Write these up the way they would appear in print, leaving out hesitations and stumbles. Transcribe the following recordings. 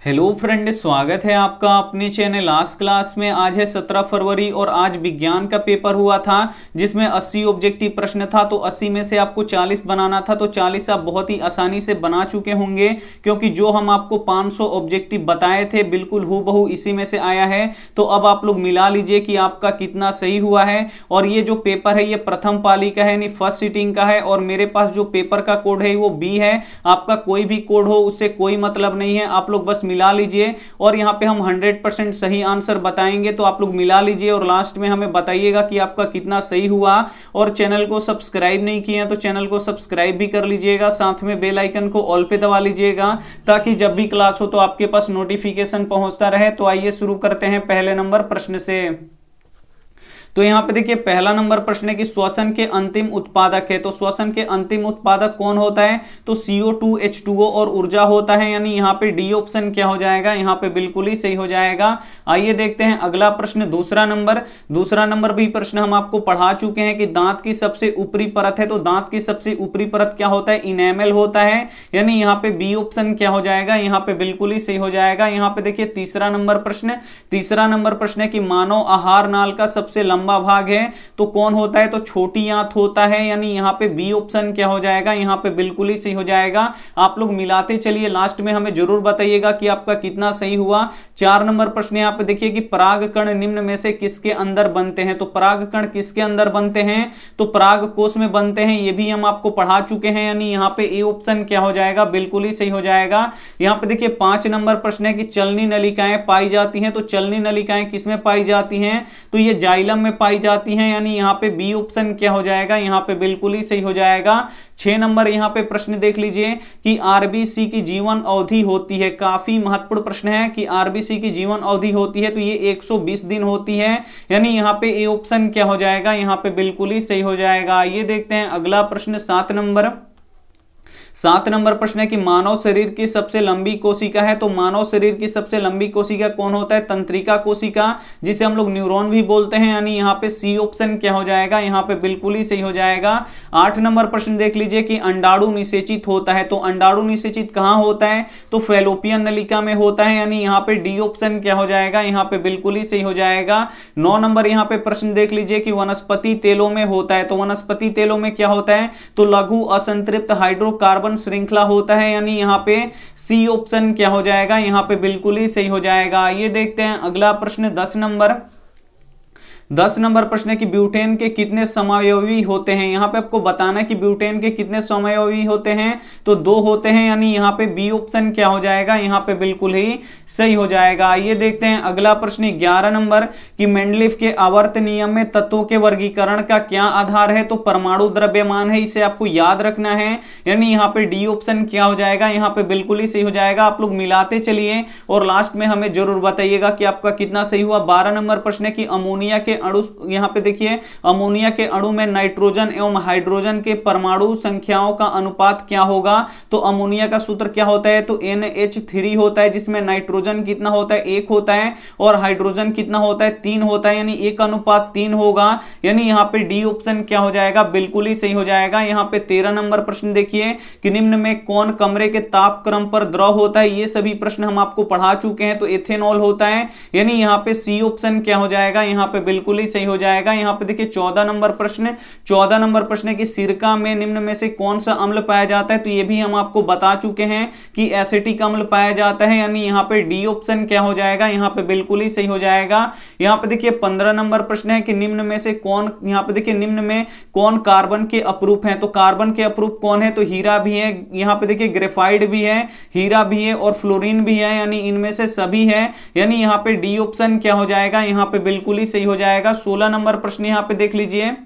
Hello friend, स्वागत है आपका अपने चैनल आज क्लास में। आज है 17 फरवरी और आज विज्ञान का पेपर हुआ था जिसमें 80 ऑब्जेक्टिव प्रश्न था। तो 80 में से आपको 40 बनाना था, तो 40 आप बहुत ही आसानी से बना चुके होंगे क्योंकि जो हम आपको 500 ऑब्जेक्टिव बताए थे बिल्कुल हूबहू इसी में से आया है। तो अब आप लोग मिला लीजिए कि आपका कितना सही हुआ है। और ये जो पेपर है ये प्रथम पाली का है, यानी फर्स्ट सीटिंग का है। और मेरे पास जो पेपर का कोड है वो बी है। आपका कोई भी कोड हो उससे कोई मतलब नहीं है, आप लोग बस मिला लीजिए। और यहां पे हम 100% सही आंसर बताएंगे, तो आप लोग मिला लीजिए और लास्ट में हमें बताइएगा कि आपका कितना सही हुआ। और चैनल को सब्सक्राइब नहीं किए हैं तो चैनल को सब्सक्राइब भी कर लीजिएगा, साथ में बेल आइकन को ऑल पे दबा लीजिएगा ताकि जब भी क्लास हो तो आपके पास नोटिफिकेशन पहुंचता रहे। तो आइए शुरू करते हैं पहले नंबर प्रश्न से। तो यहां पे देखिए पहला नंबर प्रश्न है कि श्वसन के अंतिम उत्पादक है। तो श्वसन के अंतिम उत्पादक कौन होता है? तो CO2 H2O और ऊर्जा होता है, यानी यहां पे डी ऑप्शन क्या हो जाएगा, यहां पे बिल्कुल ही सही हो जाएगा। आइए देखते हैं अगला प्रश्न, दूसरा नंबर भी प्रश्न हम आपको पढ़ा चुके हैं कि दांत की सबसे ऊपरी परत है। तो दांत की सबसे ऊपरी परत क्या होता है? इनेमल होता है, यानी यहां पे बी ऑप्शन क्या हो जाएगा, यहां पे बिल्कुल ही सही हो जाएगा। यहां पे देखिए तीसरा नंबर प्रश्न है कि मानव आहार नाल का सबसे लंबा भाग है तो कौन होता है? तो छोटी आंत होता है, यानी यहां पे बी ऑप्शन क्या हो जाएगा, यहां पे बिल्कुल ही सही हो जाएगा। आप लोग मिलाते चलिए, लास्ट में हमें जरूर बताइएगा कि आपका कितना सही हुआ। 4 नंबर प्रश्न यहां पे देखिए कि परागकण निम्न में से किसके अंदर बनते हैं? तो परागकण किसके अंदर बनते हैं? तो पराग कोश में बनते हैं, ये भी हम आपको पढ़ा चुके हैं, यानी यहां पे ए ऑप्शन क्या हो जाएगा, बिल्कुल ही सही हो जाएगा। यहां पे देखिए 5 नंबर प्रश्न है कि चलनी नलिकाएं पाई जाती हैं। तो चलनी नलिकाएं किसमें पाई जाती हैं? तो ये जाइलम में पाई जाती हैं, यानी यहां पे बी ऑप्शन क्या हो जाएगा, यहां पे बिल्कुल ही सही हो जाएगा। 6 नंबर यहां पे प्रश्न देख लीजिए कि आरबीसी की जीवन अवधि होती है। काफी महत्वपूर्ण प्रश्न है कि आरबीसी की जीवन अवधि होती है, तो ये 120 दिन होती है, यानी यहां पे ए ऑप्शन क्या हो जाएगा, यहां पे बिल्कुल ही सही हो जाएगा। ये देखते हैं अगला प्रश्न 7 नंबर प्रश्न है कि मानव शरीर की सबसे लंबी कोशिका है। तो मानव शरीर की सबसे लंबी कोशिका कौन होता है? तंत्रिका कोशिका, जिसे हम लोग न्यूरॉन भी बोलते हैं, यानी यहां पे सी ऑप्शन क्या हो जाएगा, यहां पे बिल्कुल ही सही हो जाएगा। 8 नंबर प्रश्न देख लीजिए कि अंडाणु निषेचित होता है। तो अंडाणु निषेचित कहां होता है? तो फैलोपियन नलिका में होता है, यानी यहां पे डी ऑप्शन क्या हो जाएगा, यहां पे बिल्कुल ही सही हो जाएगा। 9 नंबर यहां पे प्रश्न देख लीजिए कि वनस्पति तेलों में होता है। तो वनस्पति तेलों में क्या होता है? तो लघु असंतृप्त हाइड्रोकार्बन श्रृंखला होता है, यानी यहां पे सी ऑप्शन क्या हो जाएगा, यहां पे बिल्कुल ही सही हो जाएगा। ये देखते हैं अगला प्रश्न 10 नंबर प्रश्न है कि ब्यूटेन के कितने समावयवी होते हैं। यहां पे आपको बताना है कि ब्यूटेन के कितने समावयवी होते हैं। तो 2 होते हैं, यानी यहां पे बी ऑप्शन क्या हो जाएगा, यहां पे बिल्कुल ही सही हो जाएगा। ये देखते हैं अगला प्रश्न 11 नंबर कि मेंडलीफ के आवर्त नियम में तत्वों के वर्गीकरण का क्या आधार है? तो परमाणु द्रव्यमान है, इसे आपको याद रखना है, यानी यहां पे डी ऑप्शन क्या हो जाएगा, यहां पे बिल्कुल ही सही हो जाएगा। आप लोग मिलाते चलिए और लास्ट में हमें जरूर बताइएगा कि आपका कितना सही हुआ। 12 नंबर प्रश्न है कि अमोनिया के अणु, यहां पे देखिए अमोनिया के अणु में नाइट्रोजन एवं हाइड्रोजन के परमाणु संख्याओं का अनुपात क्या होगा? तो अमोनिया का सूत्र क्या होता है? तो NH3 होता है, जिसमें नाइट्रोजन कितना होता है? 1 होता है, और हाइड्रोजन कितना होता है? 3 होता है, यानी 1:3 होगा, यानी यहां पे डी ऑप्शन क्या हो जाएगा, बिल्कुल ही सही हो जाएगा। यहां पे 13 नंबर प्रश्न देखिए कि निम्न में कौन कमरे के तापक्रम पर द्रव होता है। ये सभी प्रश्न हम आपको पढ़ा चुके हैं, तो एथेनॉल होता है, यानी यहां पे सी ऑप्शन क्या हो जाएगा, यहां पे बिल्कुल ही सही हो जाएगा। यहां पे देखिए 14 नंबर प्रश्न है कि सिरका में निम्न में से कौन सा अम्ल पाया जाता है। तो ये भी हम आपको बता चुके हैं कि एसिटिक अम्ल पाया जाता है, यानी यहां पे डी ऑप्शन क्या हो जाएगा, यहां पे बिल्कुल ही सही हो जाएगा। यहां पे देखिए 15 नंबर प्रश्न है कि निम्न में से कौन, यहां पे देखिए निम्न में कौन कार्बन के अपरूप हैं। तो कार्बन के अपरूप कौन है? तो हीरा भी है, यहां पे देखिए ग्रेफाइट भी है, हीरा भी है और फ्लोरीन भी है, यानी इनमें से सभी है, यानी यहां पे डी ऑप्शन क्या हो जाएगा, यहां पे बिल्कुल ही सही हो जाएगा। 16 नंबर प्रश्न यहां पे देख लीजिए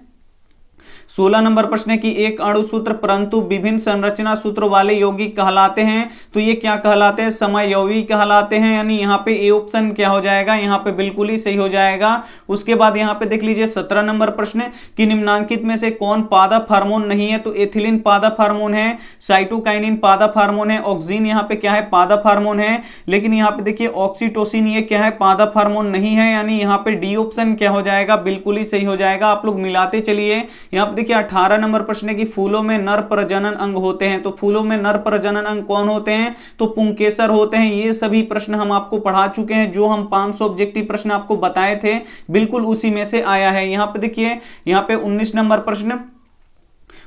16 नंबर प्रश्न है कि एक अणु सूत्र परंतु विभिन्न संरचना सूत्र वाले यौगिक कहलाते हैं। तो ये क्या कहलाते हैं? समयौगिक कहलाते हैं, यानी यहाँ पे ए ऑप्शन क्या हो जाएगा, यहाँ पे बिल्कुल ही सही हो जाएगा। उसके बाद यहाँ पे देख लीजिए 17 नंबर प्रश्न कि निम्नांकित में से कौन पादप हार्मोन नहीं है। तो एथिलीन पादप हार्मोन है, साइटोकाइनिन पादप हार्मोन है, ऑक्सीन यहाँ पे क्या है, पादप हार्मोन है, लेकिन यहाँ पे देखिए ऑक्सीटोसिन ये क्या है, पादप हार्मोन नहीं है, यानी यहाँ पे डी ऑप्शन क्या हो जाएगा, बिल्कुल ही सही हो जाएगा। आप लोग मिलाते चलिए, यहाँ पे देखिए 18 नंबर प्रश्न है कि फूलों में नर प्रजनन अंग होते हैं, तो फूलों में नर प्रजनन अंग कौन होते हैं, तो पुंकेसर होते हैं। ये सभी प्रश्न हम आपको पढ़ा चुके हैं, जो हम 500 ऑब्जेक्टिव प्रश्न आपको बताए थे बिल्कुल उसी में से आया है। यहां पे देखिए, यहां पे 19 नंबर प्रश्न,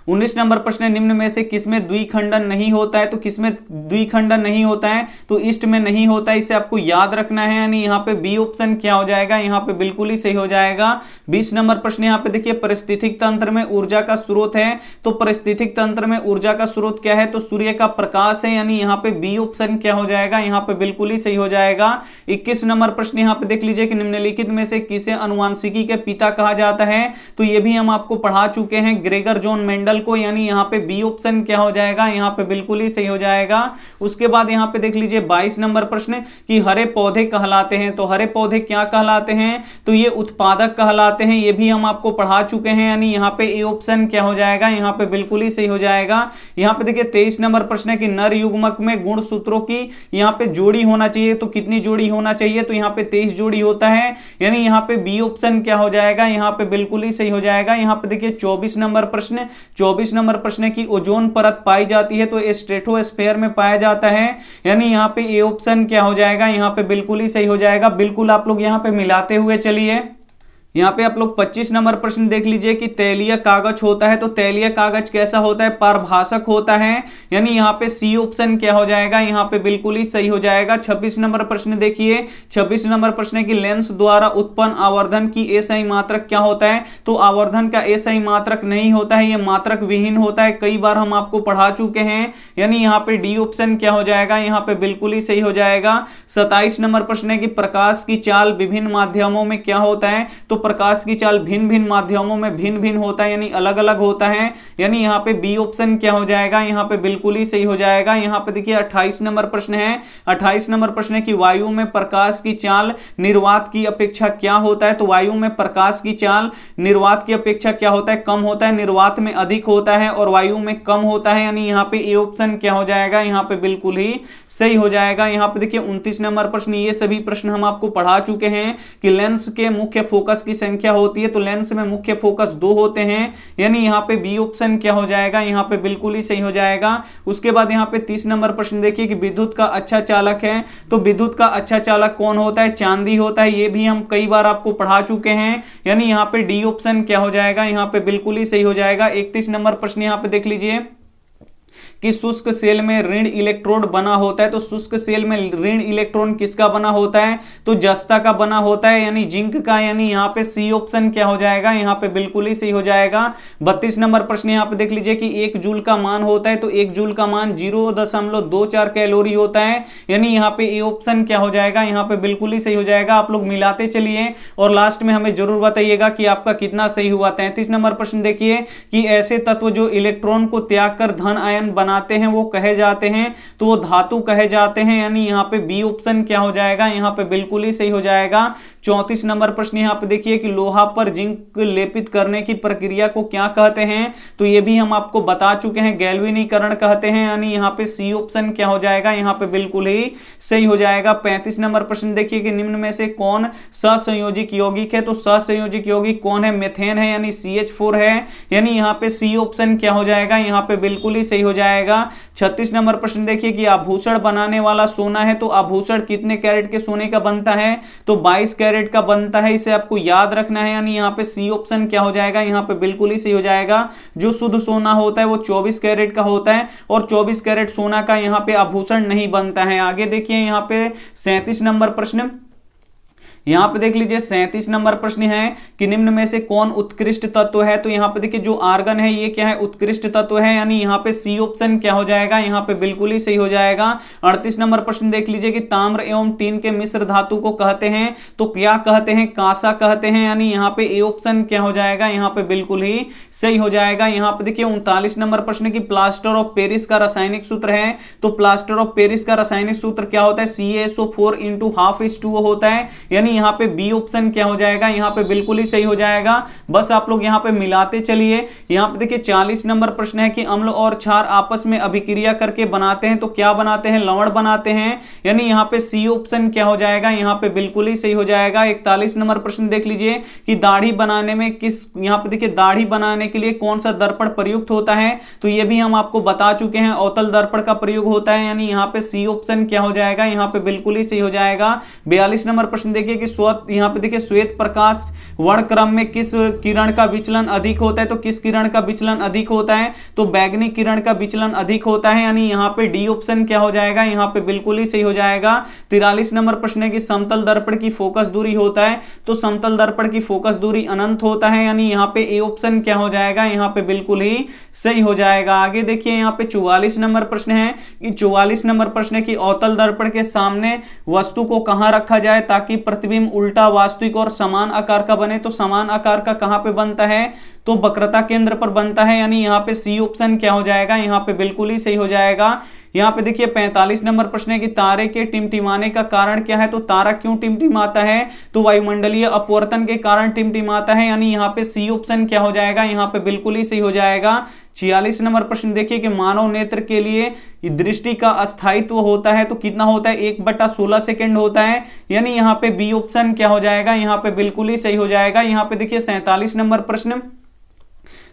19 नंबर प्रश्न है, निम्न में से किसमें द्विखंडन नहीं होता है, तो किसमें द्विखंडन नहीं होता है, तो ईस्ट में नहीं होता है, इसे आपको याद रखना है, यानी यहाँ पे बी ऑप्शन क्या हो जाएगा, यहाँ पे बिल्कुल ही सही हो जाएगा। 20 नंबर प्रश्न यहाँ पे देखिए, परिस्थितिक तंत्र में ऊर्जा का स्रोत है, तो परिस्थितिक तंत्र में ऊर्जा का स्रोत क्या है, तो सूर्य का प्रकाश है, यानी यहाँ पे बी ऑप्शन क्या हो जाएगा, यहाँ पे बिल्कुल ही सही हो जाएगा। 21 नंबर प्रश्न यहाँ पे देख लीजिए कि निम्नलिखित में से किसे अनुवांशिकी के पिता कहा जाता है, तो ये भी हम आपको पढ़ा चुके हैं, ग्रेगर जॉन मेंडल को, यानी यहां पे बी ऑप्शन क्या हो जाएगा, यहां पे बिल्कुल ही सही हो जाएगा। उसके बाद यहां पे देख लीजिए 22 नंबर प्रश्न कि हरे पौधे कहलाते हैं, तो हरे पौधे क्या कहलाते हैं, तो ये उत्पादक कहलाते हैं, ये भी हम आपको पढ़ा चुके हैं, यानी यहां पे ए ऑप्शन क्या हो जाएगा, यहां पे बिल्कुल ही सही हो जाएगा। यहां पे देखिए 23 नंबर प्रश्न है कि नर युग्मक में गुण सूत्रों की यहां पे जोड़ी होना चाहिए, तो कितनी जोड़ी होना चाहिए, तो यहां पे 23 जोड़ी होता है, यानी यहां पे बी ऑप्शन क्या हो जाएगा, यहां पे बिल्कुल ही सही हो जाएगा। यहां पे देखिए 24 नंबर प्रश्न, 24 नंबर प्रश्न की ओजोन परत पाई जाती है, तो स्ट्रेटोस्फीयर में पाया जाता है, यानी यहां पे ए ऑप्शन क्या हो जाएगा, यहां पे बिल्कुल ही सही हो जाएगा। बिल्कुल आप लोग यहां पे मिलाते हुए चलिए। यहाँ पे आप लोग 25 नंबर प्रश्न देख लीजिए कि तैलीय कागज होता है, तो तैलीय कागज कैसा होता है, पारभाषक होता है, यानी यहाँ पे सी ऑप्शन क्या हो जाएगा, यहाँ पे बिल्कुल ही सही हो जाएगा। 26 नंबर प्रश्न देखिए, 26 नंबर प्रश्न है कि लेंस द्वारा उत्पन्न आवर्धन की एसआई मात्रक क्या होता है, तो आवर्धन का एसआई मात्रक नहीं होता है, ये मात्रक विहीन होता है, कई बार हम आपको पढ़ा चुके हैं, यानी यहाँ पे डी ऑप्शन क्या हो जाएगा, यहाँ पे बिल्कुल ही सही हो जाएगा। 27 नंबर प्रश्न है कि प्रकाश की चाल विभिन्न माध्यमों में क्या होता है, तो प्रकाश की चाल भिन्न भिन्न माध्यमों में भिन्न भिन्न होता है, यानी अलग अलग होता है, यानी यहाँ पे बी ऑप्शन क्या हो जाएगा, यहाँ पे बिल्कुल ही सही हो जाएगा। यहाँ पे देखिए 28 नंबर प्रश्न है, 28 नंबर प्रश्न है कि वायु में प्रकाश की चाल निर्वात की अपेक्षा क्या होता है, तो वायु में प्रकाश की चाल निर्वात की अपेक्षा क्या होता है, कम होता है, निर्वात में अधिक होता है और वायु में कम होता है, यानी यहाँ पे ए ऑप्शन क्या हो जाएगा, यहाँ पे बिल्कुल ही सही हो जाएगा। यहाँ पे देखिए 29 नंबर प्रश्न, ये सभी प्रश्न हम आपको पढ़ा चुके हैं कि लेंस के मुख्य फोकस की संख्या होती है, तो लेंस में मुख्य फोकस 2 होते हैं, यानी यहाँ पे बी ऑप्शन क्या हो जाएगा, यहाँ पे बिल्कुल ही सही हो जाएगा। उसके बाद यहाँ पे 30 नंबर प्रश्न देखिए कि विद्युत का अच्छा चालक है, तो विद्युत का अच्छा चालक कौन होता है, चांदी होता है, ये भी हम कई बार आपको पढ़ा चुके हैं, यानी यहाँ पे डी ऑप्शन क्या हो जाएगा, यहाँ पे बिल्कुल ही सही हो जाएगा। 31 नंबर प्रश्न यहाँ पे देख लीजिए कि शुष्क सेल में ऋण इलेक्ट्रोड बना होता है, तो शुष्क सेल में ऋण इलेक्ट्रॉन किसका बना होता है, तो जस्ता का बना होता है, यानी जिंक का, यानी यहाँ पे सी ऑप्शन क्या हो जाएगा, यहाँ पे बिल्कुल ही सही हो जाएगा। 32 नंबर प्रश्न यहाँ पे देख लीजिए कि 1 जूल का मान होता है, तो 1 जूल का मान 0.24 कैलोरी होता है, यानी यहाँ पे ए ऑप्शन क्या हो जाएगा, यहाँ पे बिल्कुल ही सही हो जाएगा। आप लोग मिलाते चलिए और लास्ट में हमें जरूर बताइएगा कि आपका कितना सही हुआ। 33 नंबर प्रश्न देखिए कि ऐसे तत्व जो इलेक्ट्रॉन को त्याग कर धन आयन बनाते हैं वो कहे जाते हैं, तो वो धातु कहे जाते हैं, यानी यहाँ पे बी ऑप्शन क्या हो जाएगा, यहाँ पे बिल्कुल ही सही हो जाएगा। 34 नंबर प्रश्न यहाँ पे देखिए कि लोहा पर जिंक लेपित करने की प्रक्रिया को क्या कहते हैं, तो ये भी हम आपको बता चुके हैं, गैल्वेनीकरण कहते हैं, यानी यहाँ पे सी ऑप्शन क्या हो जाएगा, यहाँ पे बिल्कुल ही सही हो जाएगा। 35 नंबर प्रश्न देखिए कि निम्न में से कौन सहसंयोजिक यौगिक है, तो सहसंयोजिक यौगिक कौन है, मेथेन है, यानी CH4 है, यानी यहाँ पे सी ऑप्शन क्या हो जाएगा, यहाँ पे बिल्कुल ही सही हो जाएगा। 36 नंबर प्रश्न देखिए कि आभूषण बनाने वाला सोना है, तो आभूषण कितने कैरेट के सोने का बनता है, तो 22 कैरेट का बनता है, इसे आपको याद रखना है, यानी यहाँ पे सी ऑप्शन क्या हो जाएगा, यहाँ पे बिल्कुल ही सही हो जाएगा। जो शुद्ध सोना होता है वो 24 कैरेट का होता है और 24 कैरेट सोना का यहाँ पे आभूषण नहीं बनता है। आगे देखिए यहाँ पे 37 नंबर प्रश्न, यहां पे देख लीजिए 37 नंबर प्रश्न है कि निम्न में से कौन उत्कृष्ट तत्व है, तो यहां पे देखिए जो आर्गन है ये क्या है, उत्कृष्ट तत्व है, यानी यहां पे सी ऑप्शन क्या हो जाएगा, यहां पे बिल्कुल ही सही हो जाएगा। 38 नंबर प्रश्न देख लीजिए कि ताम्र एवं टीन के मिश्र धातु को कहते हैं, तो क्या कहते हैं, कांसा कहते हैं, यानी यहां पे ए ऑप्शन क्या हो जाएगा, यहां पे बिल्कुल ही सही हो जाएगा। यहां पे देखिए 39 नंबर प्रश्न की प्लास्टर ऑफ पेरिस का रासायनिक सूत्र है, तो प्लास्टर ऑफ पेरिस का रासायनिक सूत्र क्या होता है, CaSO4 × 1/2H2O होता है, यानी यहाँ पे बी ऑप्शन क्या हो जाएगा, यहाँ पे बिल्कुल ही सही हो जाएगा। बस आप लोग यहाँ पे मिलाते चलिए। यहाँ पे देखिए 40 नंबर प्रश्न है कि अम्ल और क्षार आपस में अभिक्रिया करके बनाते हैं तो क्या बनाते हैं, लवण बनाते हैं, यानी यहाँ पे सी ऑप्शन क्या हो जाएगा, यहाँ पे बिल्कुल ही सही हो जाएगा। 41 नंबर प्रश्न देख लीजिए कि दाढ़ी बनाने में किस, यहाँ पे देखिए दाढ़ी बनाने के लिए कौन सा दर्पण प्रयुक्त होता है, तो ये भी हम आपको बता चुके हैं, अवतल दर्पण का प्रयोग होता है, यानी यहाँ पे सी ऑप्शन क्या हो जाएगा, यहाँ पे बिल्कुल ही सही हो जाएगा। 42 नंबर प्रश्न देखिए कि यहाँ पे देखिए श्वेत प्रकाश वर्णक्रम में किस किरण का विचलन अधिक होता है, तो किस किरण का विचलन अधिक होता है, तो बैगनी किरण का विचलन अधिक होता है, यानी यहाँ पे डी ऑप्शन क्या हो जाएगा, यहाँ पे बिल्कुल ही सही हो जाएगा। 43 नंबर प्रश्न है कि समतल दर्पण की फोकस दूरी होता है, तो समतल दर्पण की फोकस दूरी अनंत होता है, यानी यहाँ पे ए ऑप्शन क्या हो जाएगा, यहाँ पे बिल्कुल ही सही हो जाएगा। आगे देखिए यहाँ पे 44 नंबर प्रश्न है कि 44 नंबर प्रश्न है कि अवतल दर्पण के सामने वस्तु को कहां रखा जाए ताकि प्रतिबिंब उल्टा, वास्तविक और समान आकार का बने, तो समान आकार का कहां पे बनता है, तो वक्रता केंद्र पर बनता है, यानी यहाँ पे सी ऑप्शन क्या हो जाएगा, यहाँ पे बिल्कुल ही सही हो जाएगा। यहाँ पे देखिए 45 नंबर प्रश्न है कि तारे के टिमटिमाने का कारण क्या है, तो तारा क्यों टिमटिमाता है, तो वायुमंडलीय अपवर्तन के कारण टिमटिमाता है, यानी यहाँ पे सी ऑप्शन क्या हो जाएगा, यहाँ पे बिल्कुल ही सही हो जाएगा। 46 नंबर प्रश्न देखिए कि मानव नेत्र के लिए दृष्टि का अस्थायित्व होता है, तो कितना होता है, 1/16 सेकंड होता है, यानी यहाँ पे बी ऑप्शन क्या हो जाएगा, यहाँ पे बिल्कुल ही सही हो जाएगा। यहाँ पे देखिए 47 नंबर प्रश्न,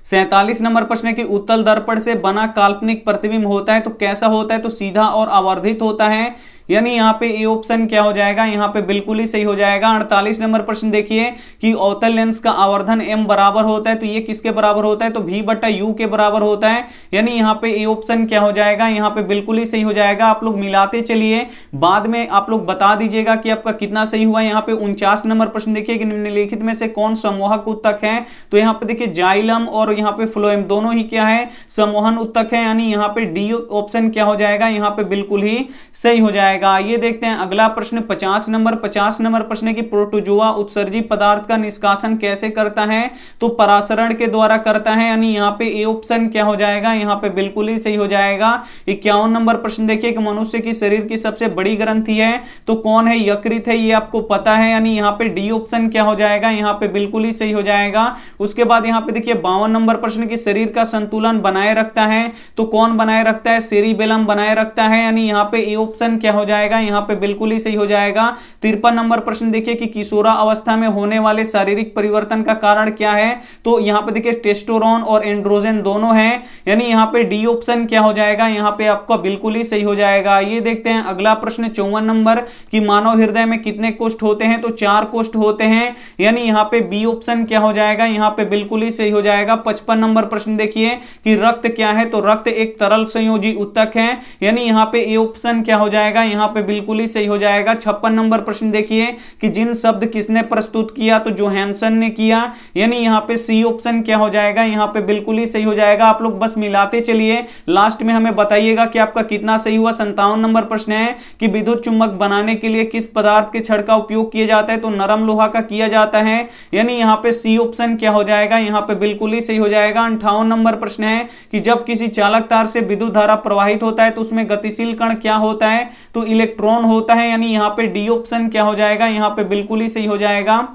47 नंबर प्रश्न है कि उत्तल दर्पण से बना काल्पनिक प्रतिबिंब होता है तो कैसा होता है, तो सीधा और आवर्धित होता है, यानी यहाँ पे ए ऑप्शन क्या हो जाएगा, यहाँ पे बिल्कुल ही सही हो जाएगा। 48 नंबर प्रश्न देखिए कि अवतल लेंस का आवर्धन m बराबर होता है, तो ये किसके बराबर होता है, तो v/u के बराबर होता है, यानी यहाँ पे ए ऑप्शन क्या हो जाएगा, यहाँ पे बिल्कुल ही सही हो जाएगा। आप लोग मिलाते चलिए, बाद में आप लोग बता दीजिएगा कि आपका कितना सही हुआ। यहाँ पे 49 नंबर प्रश्न देखिए कि निम्नलिखित में से कौन समूहक उत्तक है, तो यहाँ पे देखिए जाइलम और यहाँ पे फ्लोएम दोनों ही क्या है, समूहन उत्तक है, यानी यहाँ पे डी ऑप्शन क्या हो जाएगा, यहाँ पे बिल्कुल ही सही हो जाएगा। ये देखते हैं अगला प्रश्न 50 नंबर प्रश्न है कि प्रोटोजोआ उत्सर्जी पदार्थ का निष्कासन कैसे करता है, तो परासरण के द्वारा करता है, यानी यहाँ पे ए ऑप्शन क्या हो जाएगा, यहाँ पे बिल्कुल ही सही हो जाएगा। 51 नंबर प्रश्न देखिए कि मनुष्य की शरीर की सबसे बड़ी ग्रंथि है तो कौन है, यकृत है, ये आपको पता है, यानी यहाँ पे डी ऑप्शन क्या हो जाएगा, यहाँ पे बिल्कुल ही सही हो जाएगा। उसके बाद यहाँ पे देखिए 52 नंबर प्रश्न की शरीर का संतुलन बनाए रखता है तो कौन बनाए रखता है, सेरिबेलम बनाए रखता है, यानी यहाँ पे ए ऑप्शन क्या हो जाएगा, यहाँ पे बिल्कुल ही सही हो जाएगा। 53 नंबर प्रश्न देखिए कि किशोरा अवस्था में होने वाले शारीरिक परिवर्तन का कारण क्या है, तो यहाँ पे देखिए टेस्टोस्टेरोन और एंड्रोजन दोनों हैं, यानी यहाँ पे डी ऑप्शन क्या हो जाएगा, यहाँ पे आपका बिल्कुल ही सही हो जाएगा। ये देखते हैं अगला प्रश्न 54 नंबर कि मानव हृदय में कितने कोष्ठ होते हैं, तो 4 कोष्ठ होते हैं, यानी यहाँ पे बी ऑप्शन क्या हो जाएगा, यहाँ पे बिल्कुल ही सही हो जाएगा। 55 नंबर प्रश्न देखिए कि रक्त क्या है, तो रक्त एक तरल संयोजी उत्तक है, यानी यहाँ पे ए ऑप्शन क्या हो जाएगा, यहाँ पे बिल्कुल ही सही हो जाएगा। 56 नंबर प्रश्न देखिए कि जिन शब्द किसने प्रस्तुत किया, तो जोहानसन ने किया, यानी यहाँ पे सी ऑप्शन क्या हो जाएगा, यहाँ पे बिल्कुल ही सही हो जाएगा। आप लोग बस मिलाते चलिए, लास्ट में हमें बताइएगा कि आपका कितना सही हुआ। 57 नंबर प्रश्न है कि विद्युत चुंबक बनाने के लिए किस पदार्थ के छड़ का उपयोग किया जाता है, तो नरम लोहा का किया जाता है, यानी यहाँ पे सी ऑप्शन क्या हो जाएगा, यहाँ पे बिल्कुल ही सही हो जाएगा। 58 नंबर प्रश्न है कि जब किसी चालक तार से विद्युत धारा प्रवाहित होता है तो उसमें गतिशील कण क्या होता है, तो इलेक्ट्रॉन होता है, यानी यहाँ पे डी ऑप्शन क्या हो जाएगा, यहाँ पे बिल्कुल ही सही हो जाएगा।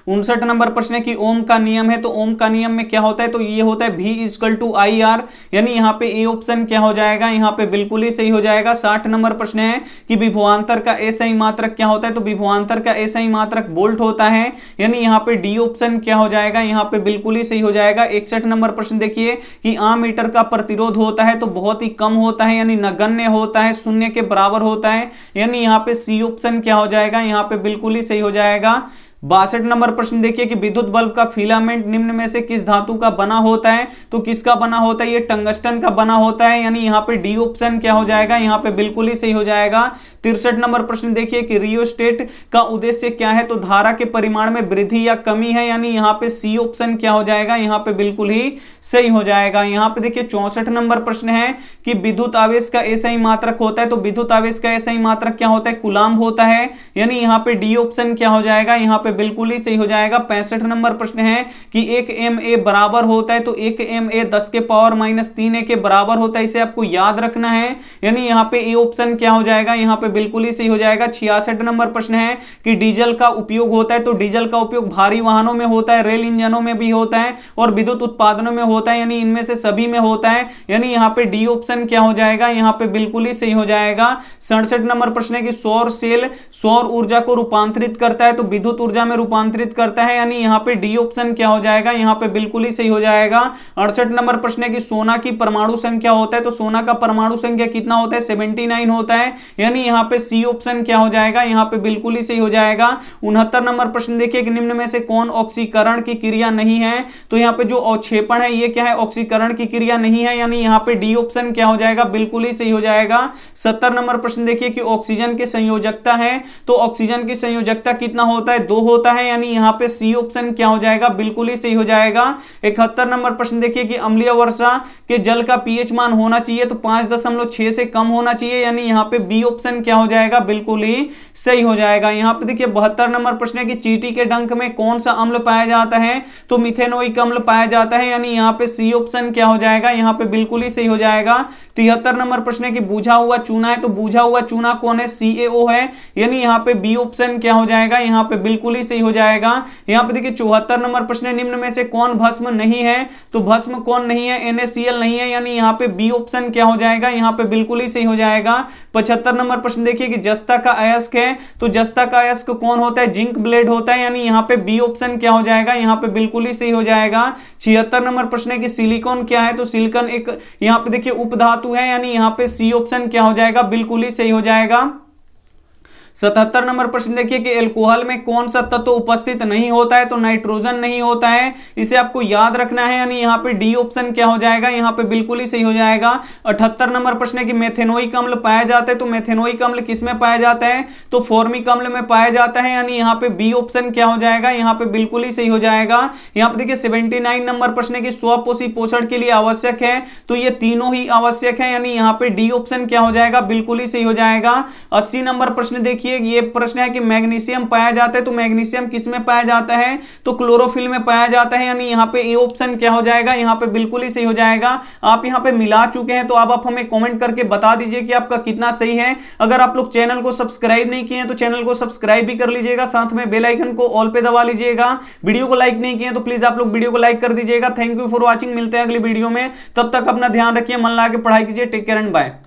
59 नंबर प्रश्न है कि ओम का नियम है, तो ओम का नियम में क्या होता है, तो ये होता है V=IR, यानी यहाँ पे ए ऑप्शन क्या हो जाएगा, यहाँ पे बिल्कुल ही सही हो जाएगा। 60 नंबर प्रश्न है कि विभवांतर का एसआई मात्रक क्या होता है, तो विभवांतर का एसआई मात्रक वोल्ट होता है, यानी यहाँ पे डी ऑप्शन क्या हो जाएगा, यहाँ पे बिल्कुल ही सही हो जाएगा। 61 नंबर प्रश्न देखिए कि आम मीटर का प्रतिरोध होता है तो बहुत ही कम होता है, यानी नगण्य होता है, 0 के बराबर होता है, यानी यहाँ पे सी ऑप्शन क्या हो जाएगा, यहाँ पे बिल्कुल ही सही हो जाएगा। 62 नंबर प्रश्न देखिए कि विद्युत बल्ब का फिलामेंट निम्न में से किस धातु का बना होता है, तो किसका बना होता है, ये टंगस्टन का बना होता है, यानी यहाँ पे डी ऑप्शन क्या हो जाएगा, यहाँ पे बिल्कुल ही सही हो जाएगा। 63 नंबर प्रश्न देखिए कि रियोस्टेट का उद्देश्य क्या है, तो धारा के परिमाण में वृद्धि या कमी है, यानी यहाँ पे सी ऑप्शन क्या हो जाएगा, यहाँ पे बिल्कुल ही सही हो जाएगा। यहाँ पे देखिए 64 नंबर प्रश्न है कि विद्युत आवेश का एसआई मात्रक होता है, तो विद्युत आवेश का एसआई मात्रक क्या होता है, कूलाम्ब होता है, यानी यहाँ पे डी ऑप्शन क्या हो जाएगा, यहाँ पे बिल्कुल ही सही हो जाएगा। 65 नंबर प्रश्न है कि 1 ma बराबर होता है, तो 1 ma 10 के पावर -3 के बराबर होता है, इसे आपको याद रखना है। यानी यहाँ पे ए ऑप्शन क्या हो जाएगा, यहाँ पे बिल्कुल ही सही हो जाएगा। 66 नंबर प्रश्न है कि डीजल का उपयोग होता है, तो डीजल का उपयोग भारी वाहनों में होता है, रेल इंजनों में भी होता है और विद्युत उत्पादनों में होता है, यानी इनमें से सभी में होता है। यानी यहाँ पे डी ऑप्शन क्या हो जाएगा, यहाँ पे बिल्कुल ही सही हो जाएगा। 67 नंबर प्रश्न है कि सौर सेल सौर ऊर्जा को रूपांतरित करता है, तो विद्युत ऊर्जा में रूपांतरित करता है, यानी यहाँ पे डी ऑप्शन क्या हो जाएगा, यहाँ पे बिल्कुल ही सही हो जाएगा। 68 नंबर प्रश्न है कि सोना की परमाणु संख्या होता है, तो सोना का परमाणु संख्या कितना होता है, 79 होता है, यानी यहाँ पे सी ऑप्शन क्या हो जाएगा, यहाँ पे बिल्कुल ही सही हो जाएगा। 69 नंबर प्रश्न देखिए कि निम्न में से कौन ऑक्सीकरण की क्रिया नहीं है, तो यहाँ पे जो अवक्षेपण है ये क्या है, ऑक्सीकरण की क्रिया नहीं है, यानी यहाँ पे डी ऑप्शन क्या हो जाएगा, बिल्कुल ही सही हो जाएगा। 70 नंबर प्रश्न देखिए कि ऑक्सीजन की संयोजकता है, तो ऑक्सीजन की संयोजकता कितना होता है, 2 होता है, यानी यहाँ पे सी ऑप्शन क्या हो जाएगा, बिल्कुल ही सही हो जाएगा। 71 नंबर प्रश्न देखिए कि अम्लीय वर्षा के जल का पीएच मान होना चाहिए, तो 5.6 से कम होना चाहिए, यानी यहाँ पे बी ऑप्शन क्या हो जाएगा, बिल्कुल ही सही हो जाएगा। यहाँ पे देखिए 72 नंबर प्रश्न है कि चींटी के डंक में कौन सा अम्ल पाया जाता है, तो मिथेनोइक अम्ल पाया जाता है, यानी यहाँ पे सी ऑप्शन क्या हो जाएगा, यहाँ पे बिल्कुल ही सही हो जाएगा। 73 नंबर प्रश्न है कि बुझा हुआ चूना है, तो बुझा हुआ चूना कौन है, CaO है, यानी यहाँ पे बी ऑप्शन क्या हो जाएगा, यहाँ पे बिल्कुल ही सही हो जाएगा। यहाँ पे देखिए 74 नंबर प्रश्न है निम्न में से कौन भस्म नहीं है, तो भस्म कौन नहीं है, NaCl नहीं है, यानी यहाँ पे बी ऑप्शन क्या हो जाएगा, यहाँ पे बिल्कुल ही सही हो जाएगा। 75 नंबर प्रश्न देखिए कि जस्ता का अयस्क है, तो जस्ता का अयस्क कौन होता है, जिंक ब्लेड होता है, यानी यहाँ पे बी ऑप्शन क्या हो जाएगा, यहाँ पे बिल्कुल ही सही हो जाएगा। 76 नंबर प्रश्न है कि सिलिकॉन क्या है, तो सिलिकॉन एक यहाँ पे देखिए उपधातु है, यानी यहाँ पे सी ऑप्शन क्या हो जाएगा, बिल्कुल ही सही हो जाएगा। 77 नंबर प्रश्न देखिए कि अल्कोहल में कौन सा तत्व उपस्थित नहीं होता है, तो नाइट्रोजन नहीं होता है, इसे आपको याद रखना है, यानी यहाँ पे डी ऑप्शन क्या हो जाएगा, यहाँ पे बिल्कुल ही सही हो जाएगा। 78 नंबर प्रश्न है कि मेथेनोइक अम्ल पाया जाता है, तो मेथेनोइक अम्ल किसमें पाया जाता है, तो फॉर्मिक अम्ल में पाया जाता है, यानी यहाँ पे बी ऑप्शन क्या हो जाएगा, यहाँ पे बिल्कुल ही सही हो जाएगा। यहाँ पे देखिए 79 नंबर प्रश्न है कि स्वपोषी पोषण के लिए आवश्यक है, तो ये तीनों ही आवश्यक है, यानी यहाँ पे डी ऑप्शन क्या हो जाएगा, बिल्कुल ही सही हो जाएगा। 80 नंबर प्रश्न देखिए ये प्रश्न है कि मैग्नीशियम पाया जाता है, तो मैग्नीशियम किस में पाया जाता है, तो क्लोरोफिल में पाया जाता है, यानी यहाँ पे ए ऑप्शन क्या हो जाएगा, यहाँ पे बिल्कुल ही सही हो जाएगा। आप यहाँ पे मिला चुके हैं, तो अब आप हमें कमेंट करके बता दीजिए कि आपका कितना सही है। अगर आप लोग चैनल को सब्सक्राइब नहीं किए हैं तो चैनल को सब्सक्राइब भी कर लीजिएगा, साथ में बेल आइकन को ऑल पे दबा लीजिएगा। वीडियो को लाइक नहीं किए तो प्लीज आप लोग वीडियो को लाइक कर दीजिएगा। थैंक यू फॉर वॉचिंग, मिलते हैं अगली वीडियो में, तब तक अपना ध्यान रखिए, मन लगा के पढ़ाई कीजिए। Take care and bye.